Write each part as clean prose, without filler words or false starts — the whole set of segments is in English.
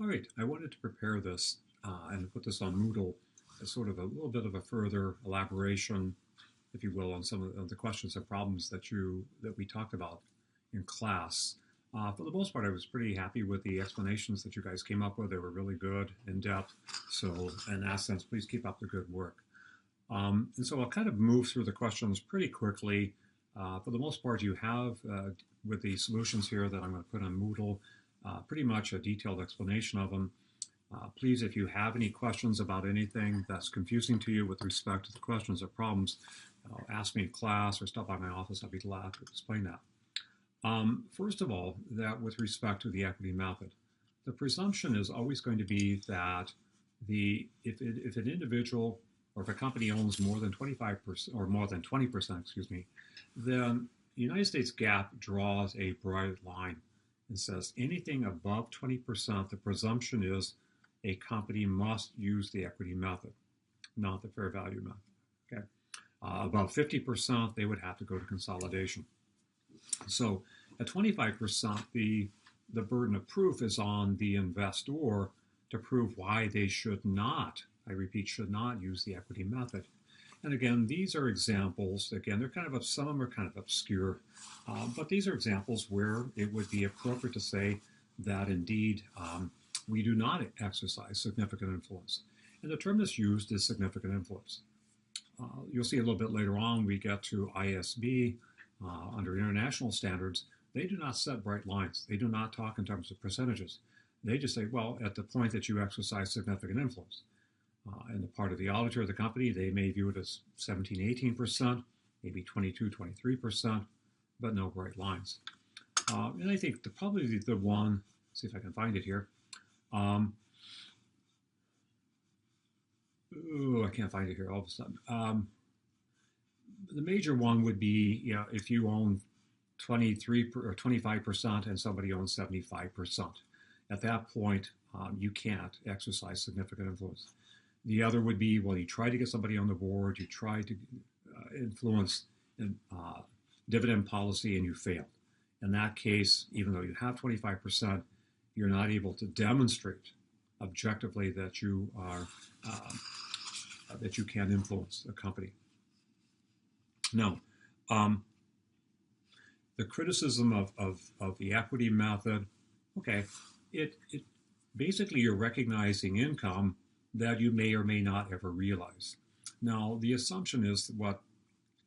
All right, I wanted to prepare this and put this on Moodle as sort of a little bit of a further elaboration, if you will, on some of the questions and problems that we talked about in class. For the most part, I was pretty happy with the explanations that you guys came up with. They were really good, in depth. So, in that sense, please keep up the good work. And so I'll kind of move through the questions pretty quickly. For the most part, you have, with the solutions here that I'm going to put on Moodle, pretty much a detailed explanation of them. Please, if you have any questions about anything that's confusing to you with respect to the questions or problems, ask me in class or stop by my office. I'll be glad to explain that. First of all, that with respect to the equity method, the presumption is always going to be that if an individual or if a company owns more than 25% or more than 20%, then the United States GAAP draws a bright line and says anything above 20%, the presumption is a company must use the equity method, not the fair value method. Okay, above 50%, they would have to go to consolidation. So at 25%, the burden of proof is on the investor to prove why they should not, I repeat, should not use the equity method. And again, these are examples, again, they're kind of, some of them are kind of obscure, but these are examples where it would be appropriate to say that indeed we do not exercise significant influence. And the term that's used is significant influence. You'll see a little bit later on, we get to ISB, under international standards, they do not set bright lines. They do not talk in terms of percentages. They just say, well, at the point that you exercise significant influence. And the part of the auditor of the company, they may view it as 17, 18%, maybe 22, 23%, but no bright lines. And I think probably the one, see if I can find it here. I can't find it here all of a sudden. The major one would be, if you own 23 or 25% and somebody owns 75%. At that point, you can't exercise significant influence. The other would be, well, you try to get somebody on the board, you try to influence dividend policy, and you fail. In that case, even though you have 25%, you're not able to demonstrate objectively that you are that you can influence a company. Now, the criticism of the equity method, okay, it basically you're recognizing income that you may or may not ever realize. Now, the assumption is what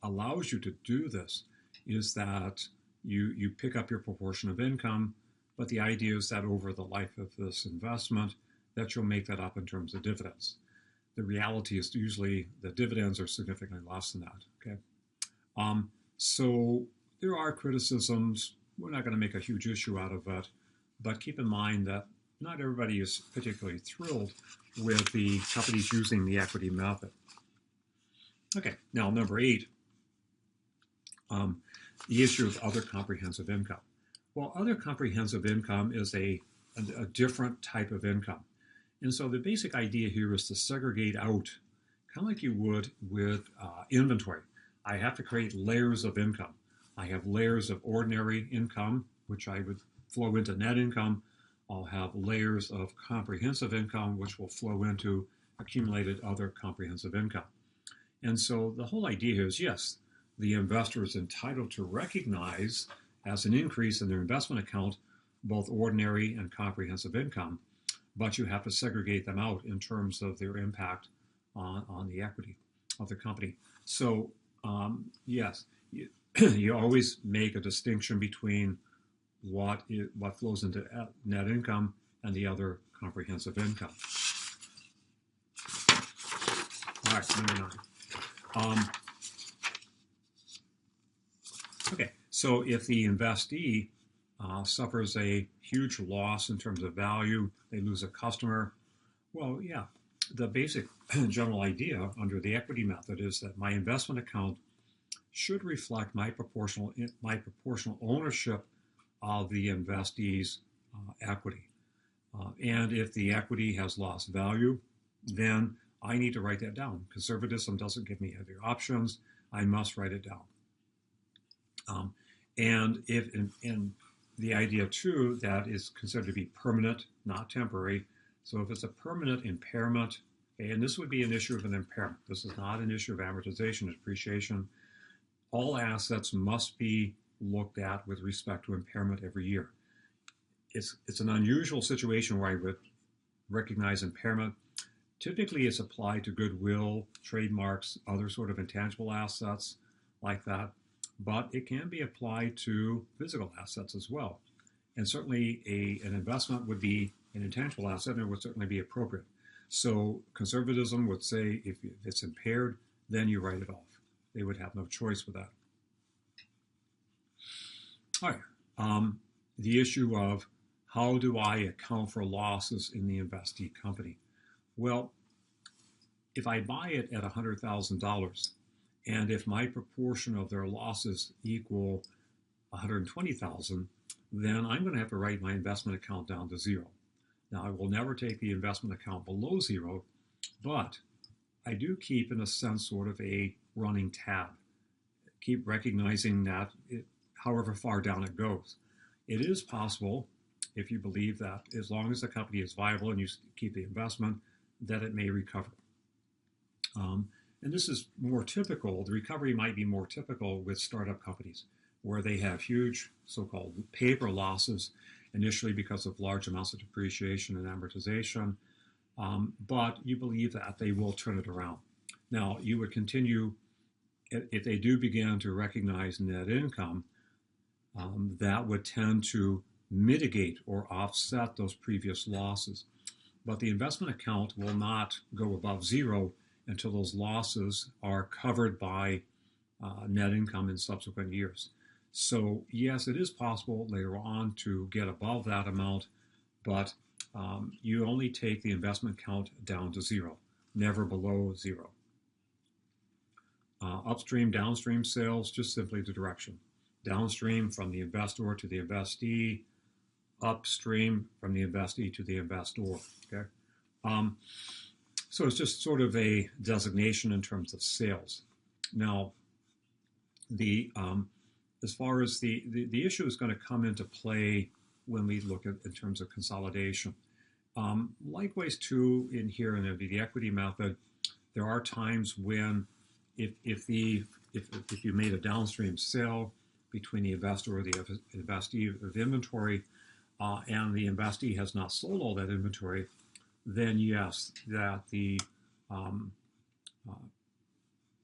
allows you to do this is that you pick up your proportion of income, but the idea is that over the life of this investment, that you'll make that up in terms of dividends. The reality is usually the dividends are significantly less than that, okay? So there are criticisms. We're not going to make a huge issue out of it, but keep in mind that not everybody is particularly thrilled with the companies using the equity method. Okay, now number 8, the issue of other comprehensive income. Well, other comprehensive income is a different type of income. And so the basic idea here is to segregate out, kind of like you would with inventory. I have to create layers of income. I have layers of ordinary income, which I would flow into net income. I'll have layers of comprehensive income, which will flow into accumulated other comprehensive income. And so the whole idea here is, yes, the investor is entitled to recognize as an increase in their investment account both ordinary and comprehensive income, but you have to segregate them out in terms of their impact on the equity of the company. So yes, you always make a distinction between what flows into net income and the other comprehensive income. All right, number 9. Okay, so if the investee suffers a huge loss in terms of value, they lose a customer, well, yeah, the basic general idea under the equity method is that my investment account should reflect my proportional ownership of the investee's equity. And if the equity has lost value, then I need to write that down. Conservatism doesn't give me other options. I must write it down. And if in the idea too that is considered to be permanent, not temporary. So if it's a permanent impairment, and this would be an issue of an impairment. This is not an issue of amortization, depreciation. All assets must be looked at with respect to impairment every year. It's an unusual situation where I would recognize impairment. Typically, it's applied to goodwill, trademarks, other sort of intangible assets like that, but it can be applied to physical assets as well. And certainly an investment would be an intangible asset and it would certainly be appropriate. So conservatism would say if it's impaired, then you write it off. They would have no choice with that. All right. The issue of how do I account for losses in the investee company? Well, if I buy it at $100,000, and if my proportion of their losses equal $120,000, then I'm going to have to write my investment account down to zero. Now, I will never take the investment account below zero, but I do keep, in a sense, sort of a running tab. Keep recognizing that however far down it goes. It is possible, if you believe that as long as the company is viable and you keep the investment, that it may recover. And this is more typical. The recovery might be more typical with startup companies where they have huge so-called paper losses initially because of large amounts of depreciation and amortization, but you believe that they will turn it around. Now, you would continue, if they do begin to recognize net income, that would tend to mitigate or offset those previous losses. But the investment account will not go above zero until those losses are covered by net income in subsequent years. So yes, it is possible later on to get above that amount, but you only take the investment account down to zero, never below zero. Upstream, downstream sales, just simply the direction. Downstream from the investor to the investee, upstream from the investee to the investor. Okay, so it's just sort of a designation in terms of sales. Now, as far as the issue is going to come into play when we look at in terms of consolidation. Likewise, too, in here in the equity method, there are times when if you made a downstream sale between the investor or the investee of inventory, and the investee has not sold all that inventory, then yes, that the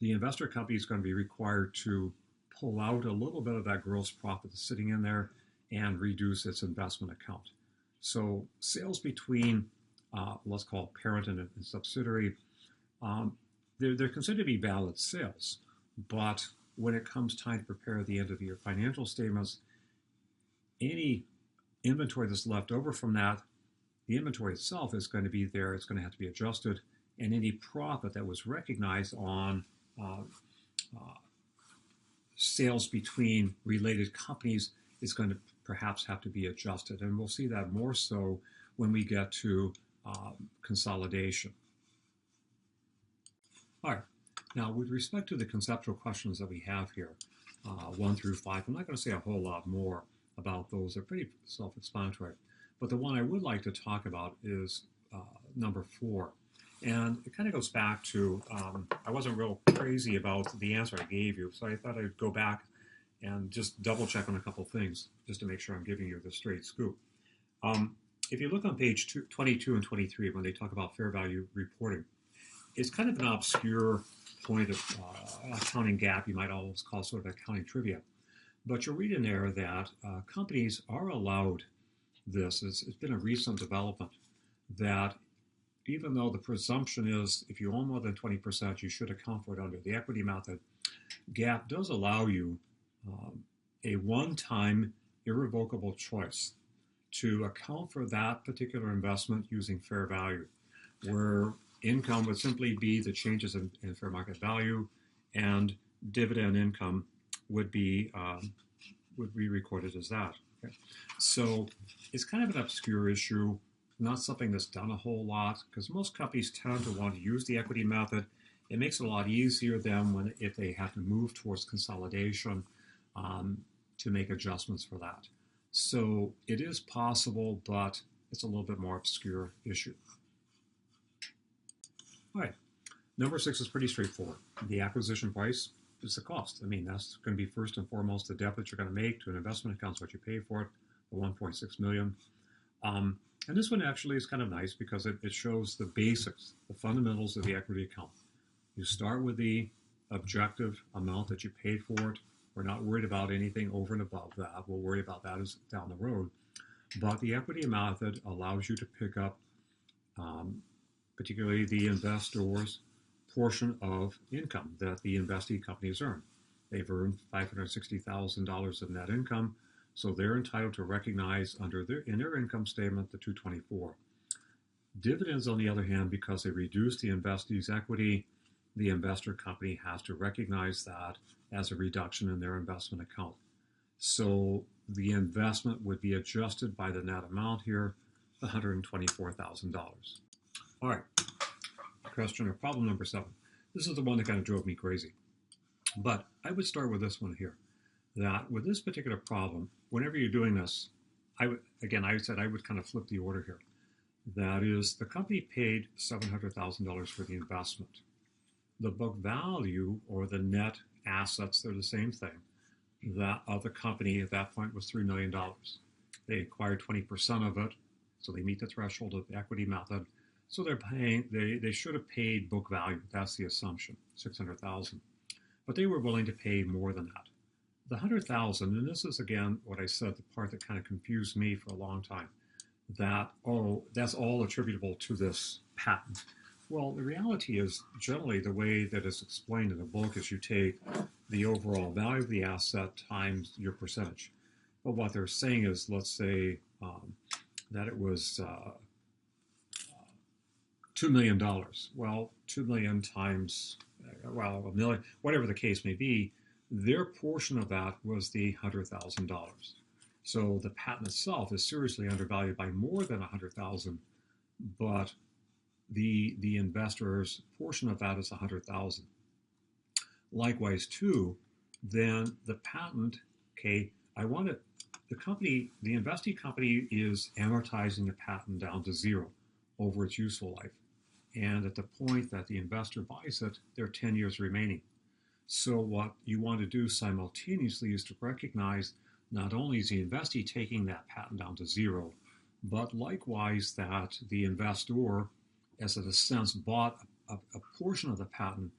investor company is going to be required to pull out a little bit of that gross profit that's sitting in there and reduce its investment account. So sales between, let's call it parent and subsidiary, they're considered to be valid sales. But when it comes time to prepare the end of the year financial statements, any inventory that's left over from that, the inventory itself is going to be there. It's going to have to be adjusted. And any profit that was recognized on sales between related companies is going to perhaps have to be adjusted. And we'll see that more so when we get to consolidation. All right. Now, with respect to the conceptual questions that we have here, 1 through 5, I'm not going to say a whole lot more about those. They're pretty self-explanatory. But the one I would like to talk about is number 4. And it kind of goes back to, I wasn't real crazy about the answer I gave you, so I thought I'd go back and just double check on a couple things, just to make sure I'm giving you the straight scoop. If you look on page 22 and 23, when they talk about fair value reporting, it's kind of an obscure point of accounting gap, you might almost call sort of accounting trivia. But you'll read in there that companies are allowed this. It's been a recent development that even though the presumption is if you own more than 20%, you should account for it under the equity method, GAAP does allow you a one-time irrevocable choice to account for that particular investment using fair value, where income would simply be the changes in fair market value, and dividend income would be recorded as that. Okay? So it's kind of an obscure issue, not something that's done a whole lot, because most companies tend to want to use the equity method. It makes it a lot easier then if they have to move towards consolidation to make adjustments for that. So it is possible, but it's a little bit more obscure issue. All right. Number 6 is pretty straightforward. The acquisition price is the cost. I mean, that's going to be first and foremost the debt that you're going to make to an investment account, is what you pay for it, the 1.6 million. And this one actually is kind of nice because it shows the basics, the fundamentals of the equity account. You start with the objective amount that you paid for it. We're not worried about anything over and above that. We'll worry about that as down the road. But the equity method allows you to pick up particularly the investor's portion of income that the investee companies earn. They've earned $560,000 of net income, so they're entitled to recognize in their income statement the 224. Dividends, on the other hand, because they reduce the investee's equity, the investor company has to recognize that as a reduction in their investment account. So the investment would be adjusted by the net amount here, $124,000. All right, question or problem number 7. This is the one that kind of drove me crazy. But I would start with this one here, that with this particular problem, whenever you're doing this, I said I would kind of flip the order here. That is, the company paid $700,000 for the investment. The book value or the net assets, they're the same thing, that of the company at that point was $3 million. They acquired 20% of it, so they meet the threshold of the equity method. So they're paying, they should have paid book value. That's the assumption, $600,000. But they were willing to pay more than that. The $100,000, and this is again what I said, the part that kind of confused me for a long time, that, oh, that's all attributable to this patent. Well, the reality is generally the way that it's explained in the book is you take the overall value of the asset times your percentage. But what they're saying is, let's say that it was $2 million. Well, 2 million times, well, a million, whatever the case may be, their portion of that was the $100,000. So the patent itself is seriously undervalued by more than $100,000, but the investor's portion of that is $100,000. Likewise, too, then the patent, okay, the investee company is amortizing the patent down to 0 over its useful life. And at the point that the investor buys it, there are 10 years remaining. So what you want to do simultaneously is to recognize not only is the investee taking that patent down to 0, but likewise that the investor, as in a sense, bought a portion of the patent,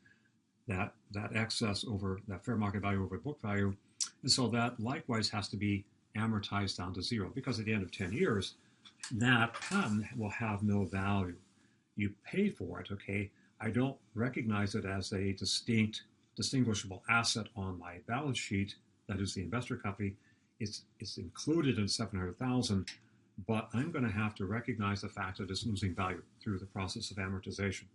that excess over that fair market value over book value. And so that likewise has to be amortized down to 0, because at the end of 10 years, that patent will have no value. You pay for it, okay? I don't recognize it as a distinguishable asset on my balance sheet, that is the investor company. It's included in $700,000, but I'm going to have to recognize the fact that it's losing value through the process of amortization.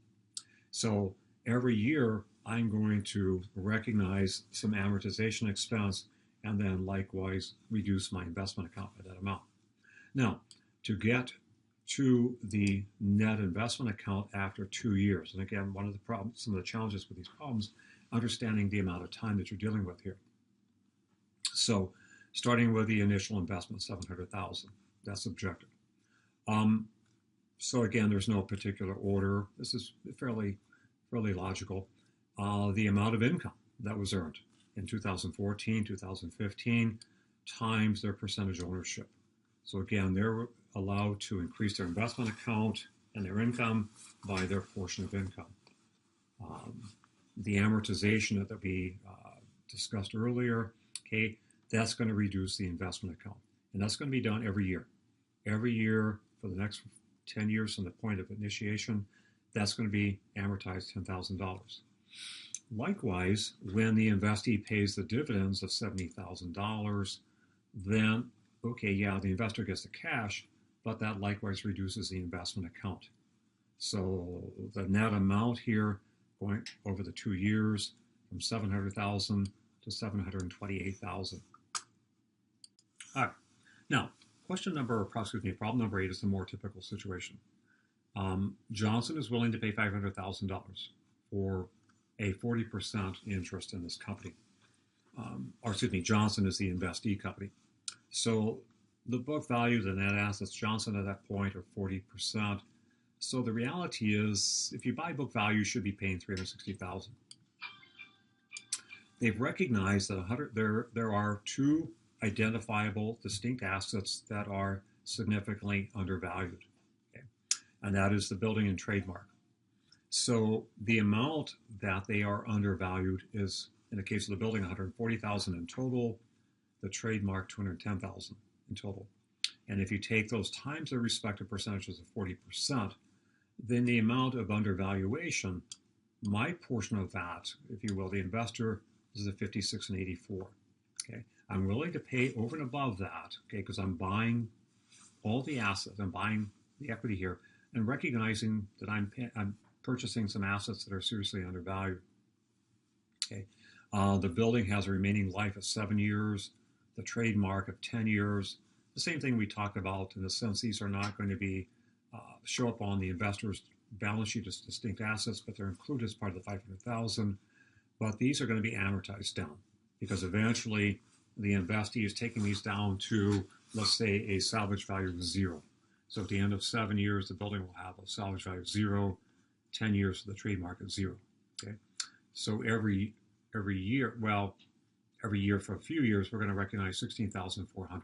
So every year, I'm going to recognize some amortization expense and then likewise reduce my investment account by that amount. Now, to get to the net investment account after 2 years, and again, one of the problems, some of the challenges with these problems, understanding the amount of time that you're dealing with here. So, starting with the initial investment, $700,000, that's objective. So again, there's no particular order. This is fairly logical. The amount of income that was earned in 2014, 2015, times their percentage ownership. So again, they're allowed to increase their investment account and their income by their portion of income. The amortization that we discussed earlier, okay, that's going to reduce the investment account. And that's going to be done every year. Every year for the next 10 years from the point of initiation, that's going to be amortized $10,000. Likewise, when the investee pays the dividends of $70,000, then, okay, yeah, the investor gets the cash, but that likewise reduces the investment account. So the net amount here going over the 2 years from $700,000 to $728,000. All right. Now, problem number 8 is the more typical situation. Johnson is willing to pay $500,000 for a 40% interest in this company. Johnson is the investee company. So the book value, the net assets, Johnson at that point are 40%. So the reality is, if you buy book value, you should be paying $360,000. They've recognized that there are two identifiable, distinct assets that are significantly undervalued, okay? And that is the building and trademark. So the amount that they are undervalued is, in the case of the building, $140,000 in total, the trademark $210,000 in total. And if you take those times their respective percentages of 40%, then the amount of undervaluation, my portion of that, if you will, the investor, is the 56 and 84. Okay, I'm willing to pay over and above that, okay, because I'm buying all the assets, I'm buying the equity here, and recognizing that I'm purchasing some assets that are seriously undervalued. Okay, the building has a remaining life of 7 years, the trademark of 10 years. The same thing we talked about in the sense these are not going to be show up on the investor's balance sheet as distinct assets, but they're included as part of the $500,000. But these are going to be amortized down because eventually the investee is taking these down to, let's say, a salvage value of 0. So at the end of 7 years, the building will have a salvage value of 0, 10 years for the trademark at 0. Okay, so every year, every year for a few years, we're going to recognize $16,400.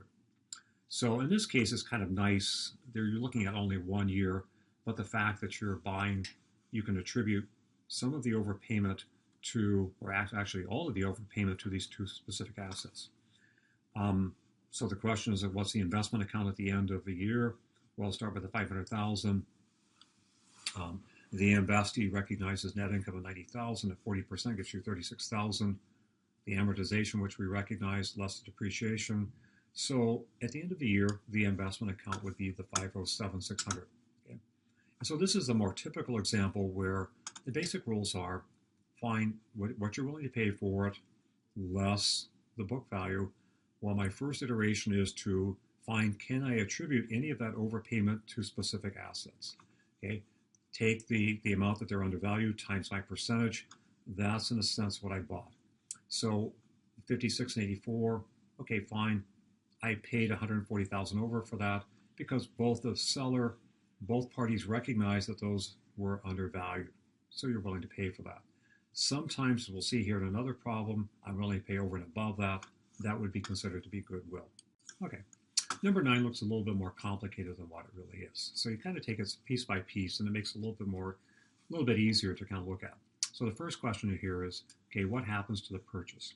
So in this case, it's kind of nice. You're looking at only 1 year, but the fact that you're buying, you can attribute some of the overpayment to, or actually all of the overpayment to these two specific assets. So the question is, what's the investment account at the end of the year? Well, I'll start with the $500,000. The investee recognizes net income of $90,000 at 40% gets you $36,000. The amortization, which we recognize, less the depreciation. So at the end of the year, the investment account would be the $507,600. Okay? And so this is a more typical example where the basic rules are find what you're willing to pay for it, less the book value. Well, my first iteration is to find, can I attribute any of that overpayment to specific assets? Okay, take the amount that they're undervalued times my percentage. That's in a sense what I bought. So 56 and 84, okay, fine. I paid $140,000 over for that because both parties recognize that those were undervalued. So you're willing to pay for that. Sometimes we'll see here in another problem, I'm willing to pay over and above that. That would be considered to be goodwill. Okay, number 9 looks a little bit more complicated than what it really is. So you kind of take it piece by piece, and it makes it a little bit easier to kind of look at. So the first question here is, okay, what happens to the purchase?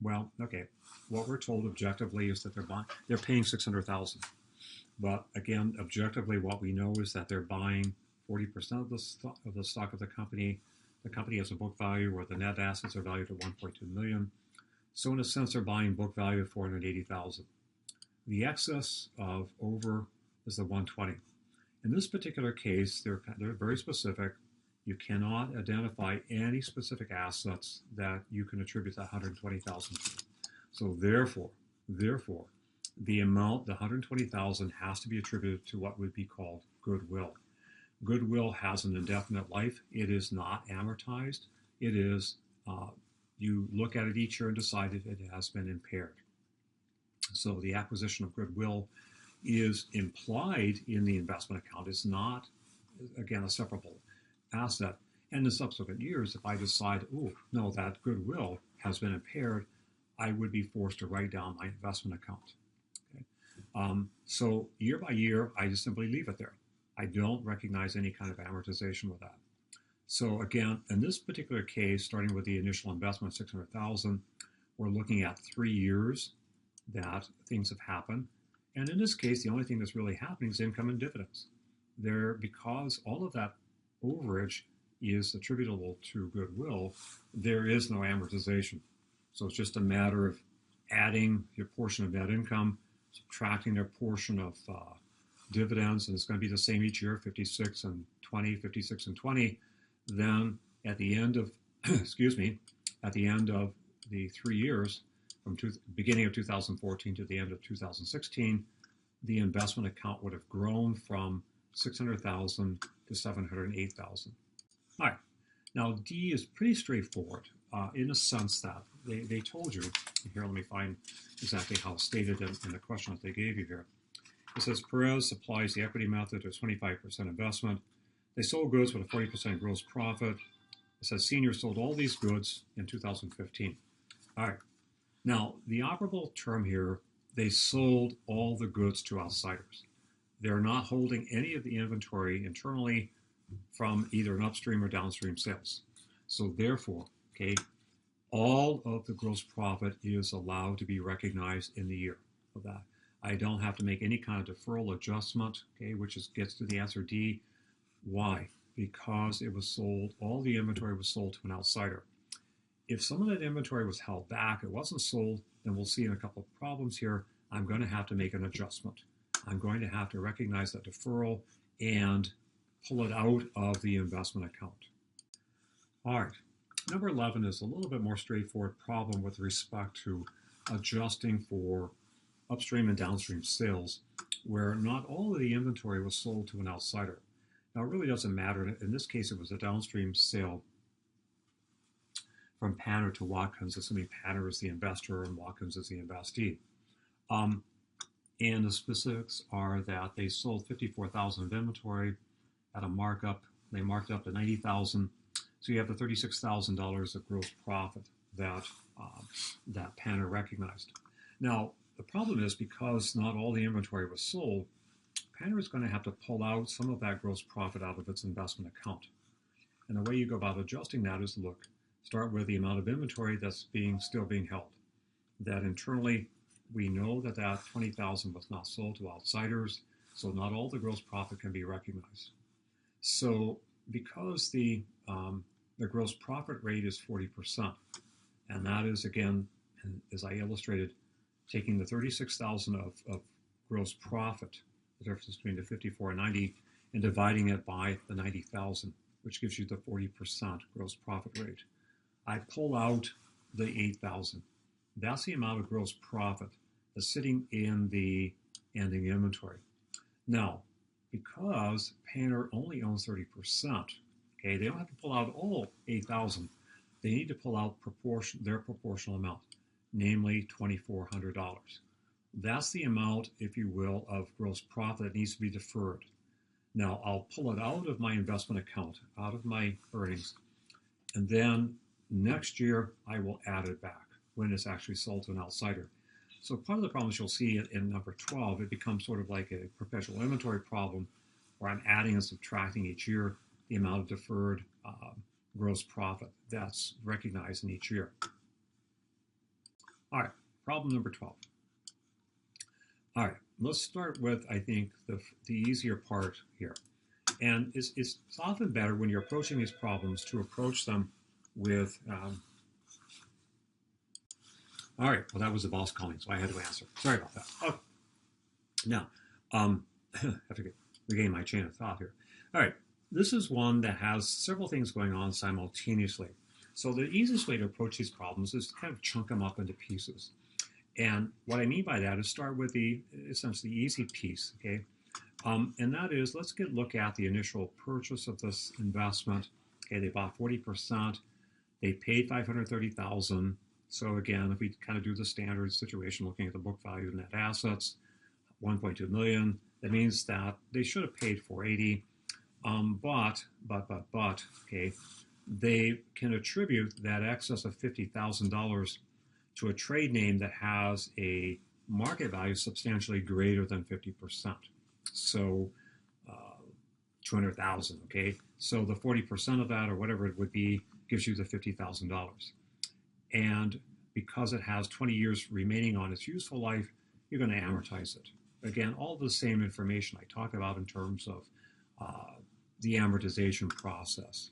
Well, okay, what we're told objectively is that they're paying $600,000. But again, objectively, what we know is that they're buying 40% of the stock of the company. The company has a book value where the net assets are valued at $1.2 million. So in a sense, they're buying book value of $480,000. The excess of over is the $120,000. In this particular case, they're very specific. You cannot identify any specific assets that you can attribute that $120,000 to. So therefore, the amount, the $120,000, has to be attributed to what would be called goodwill. Goodwill has an indefinite life. It is not amortized. It is, you look at it each year and decide if it has been impaired. So the acquisition of goodwill is implied in the investment account. It's not, again, a separable asset. And in subsequent years, if I decide, oh, no, that goodwill has been impaired, I would be forced to write down my investment account. Okay? So year by year, I just simply leave it there. I don't recognize any kind of amortization with that. So again, in this particular case, starting with the initial investment of $600,000, we're looking at 3 years that things have happened. And in this case, the only thing that's really happening is income and dividends. Because all of that overage is attributable to goodwill, there is no amortization. So it's just a matter of adding your portion of net income, subtracting their portion of dividends, and it's going to be the same each year, 56 and 20, 56 and 20. Then at the end of, at the end of the 3 years, from beginning of 2014 to the end of 2016, the investment account would have grown from $600,000 to $708,000. All right. Now, D is pretty straightforward in the sense that they told you, here let me find exactly how it's stated in the question that they gave you here. It says Perez applies the equity method to 25% investment. They sold goods with a 40% gross profit. It says Senior sold all these goods in 2015. All right. Now, the operable term here, they sold all the goods to outsiders. They're not holding any of the inventory internally from either an upstream or downstream sales. So therefore, okay, all of the gross profit is allowed to be recognized in the year of that. I don't have to make any kind of deferral adjustment, okay, which gets to the answer D. Why? Because it was sold, all the inventory was sold to an outsider. If some of that inventory was held back, it wasn't sold, then we'll see in a couple of problems here, I'm going to have to make an adjustment. I'm going to have to recognize that deferral and pull it out of the investment account. All right, number 11 is a little bit more straightforward problem with respect to adjusting for upstream and downstream sales, where not all of the inventory was sold to an outsider. Now, it really doesn't matter. In this case, it was a downstream sale from Panner to Watkins, assuming Panner is the investor and Watkins is the investee. And the specifics are that they sold 54,000 of inventory at a markup. They marked it up to 90,000. So you have the $36,000 of gross profit that that Panner recognized. Now, the problem is because not all the inventory was sold, Panner is going to have to pull out some of that gross profit out of its investment account. And the way you go about adjusting that is to start with the amount of inventory that's still being held. That internally, we know that that 20,000 was not sold to outsiders, so not all the gross profit can be recognized. So because the gross profit rate is 40%, and that is, again, as I illustrated, taking the 36,000 of gross profit, the difference between the 54 and 90, and dividing it by the 90,000, which gives you the 40% gross profit rate. I pull out the 8,000. That's the amount of gross profit that's sitting in the ending inventory. Now, because Panner only owns 30%, okay, they don't have to pull out all 8,000. They need to pull out their proportional amount, namely $2,400. That's the amount, if you will, of gross profit that needs to be deferred. Now, I'll pull it out of my investment account, out of my earnings, and then next year I will add it back when it's actually sold to an outsider. So part of the problems you'll see in number 12, it becomes sort of like a perpetual inventory problem where I'm adding and subtracting each year the amount of deferred gross profit that's recognized in each year. All right, problem number 12. All right, let's start with, I think, the easier part here. And it's often better when you're approaching these problems to approach them with, all right, well, that was the boss calling, so I had to answer. Sorry about that. Oh, now, I have to regain my chain of thought here. All right, this is one that has several things going on simultaneously. So the easiest way to approach these problems is to kind of chunk them up into pieces. And what I mean by that is start with the essentially easy piece, okay? And that is, let's look at the initial purchase of this investment. Okay, they bought 40%. They paid $530,000. So again, if we kind of do the standard situation, looking at the book value of net assets, $1.2 million, that means that they should have paid $480. But, okay, they can attribute that excess of $50,000 to a trade name that has a market value substantially greater than 50%. So 200,000, okay? So the 40% of that, or whatever it would be, gives you the $50,000. And because it has 20 years remaining on its useful life, you're going to amortize it. Again, all the same information I talk about in terms of the amortization process.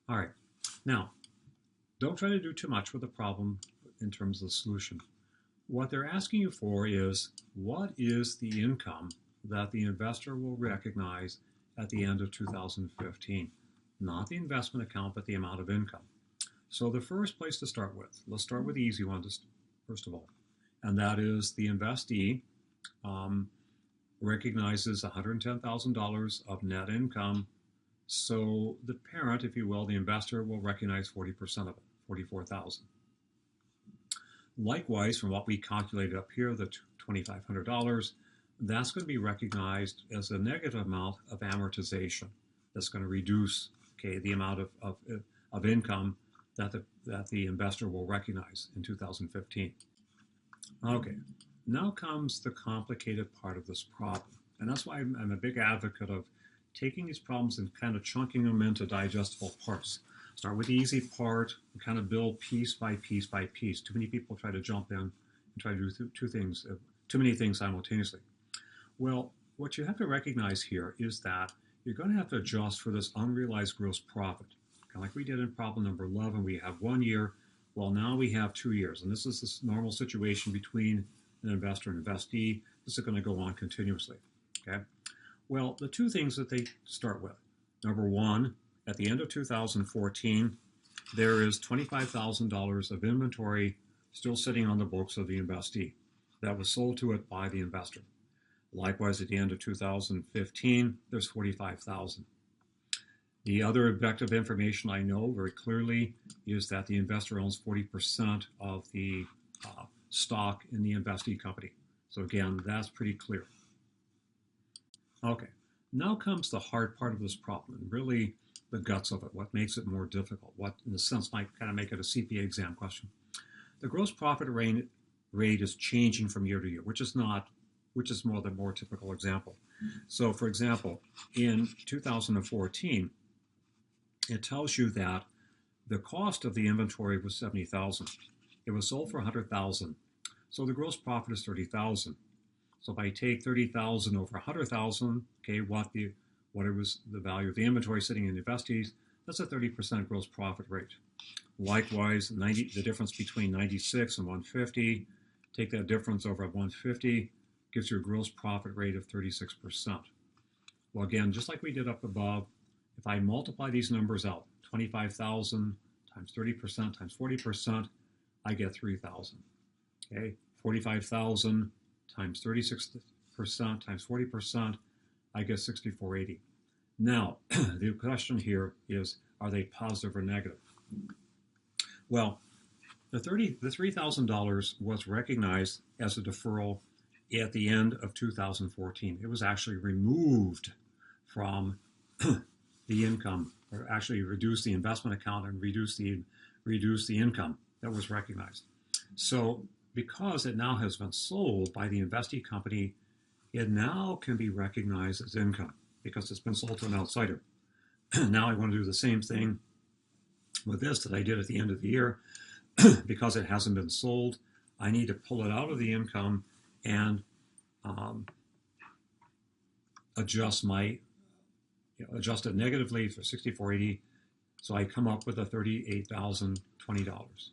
All right, now, don't try to do too much with the problem in terms of the solution. What they're asking you for is, what is the income that the investor will recognize at the end of 2015? Not the investment account, but the amount of income. So the first place to start with, let's start with the easy one first of all, and that is the investee recognizes $110,000 of net income. So the parent, if you will, the investor, will recognize 40% of it, $44,000. Likewise, from what we calculated up here, the $2,500, that's going to be recognized as a negative amount of amortization. That's going to reduce, okay, the amount of income that the investor will recognize in 2015. Okay, now comes the complicated part of this problem. And that's why I'm a big advocate of taking these problems and kind of chunking them into digestible parts. Start with the easy part and kind of build piece by piece by piece. Too many people try to jump in and try to do too many things simultaneously. Well, what you have to recognize here is that you're going to have to adjust for this unrealized gross profit. Kind of like we did in problem number 11, we have 1 year. Well, now we have 2 years. And this is this normal situation between an investor and investee. This is going to go on continuously. Okay. Well, the two things that they start with. Number one, at the end of 2014, there is $25,000 of inventory still sitting on the books of the investee that was sold to it by the investor. Likewise, at the end of 2015, there's $45,000. The other objective information I know very clearly is that the investor owns 40% of the stock in the investee company. So again, that's pretty clear. Okay, now comes the hard part of this problem, and really the guts of it, what makes it more difficult, what in a sense might kind of make it a CPA exam question. The gross profit rate is changing from year to year, which is more the more typical example. So for example, in 2014, it tells you that the cost of the inventory was $70,000. It was sold for $100,000. So the gross profit is $30,000. So if I take $30,000 over $100,000, okay, what it was the value of the inventory sitting in the investees, that's a 30% gross profit rate. Likewise, the difference between 96 and 150, take that difference over 150, gives you a gross profit rate of 36%. Well, again, just like we did up above, if I multiply these numbers out, 25,000 times 30% times 40%, I get 3,000. Okay, 45,000 times 36% times 40%, I get 6,480. Now, the question here is, are they positive or negative? Well, the $3,000 was recognized as a deferral at the end of 2014. It was actually removed from the income, or actually reduced the investment account and reduce the income that was recognized. So because it now has been sold by the investee company, it now can be recognized as income because it's been sold to an outsider. Now I want to do the same thing with this that I did at the end of the year. Because it hasn't been sold, I need to pull it out of the income and adjust it negatively for 6,480. So I come up with a $38,020.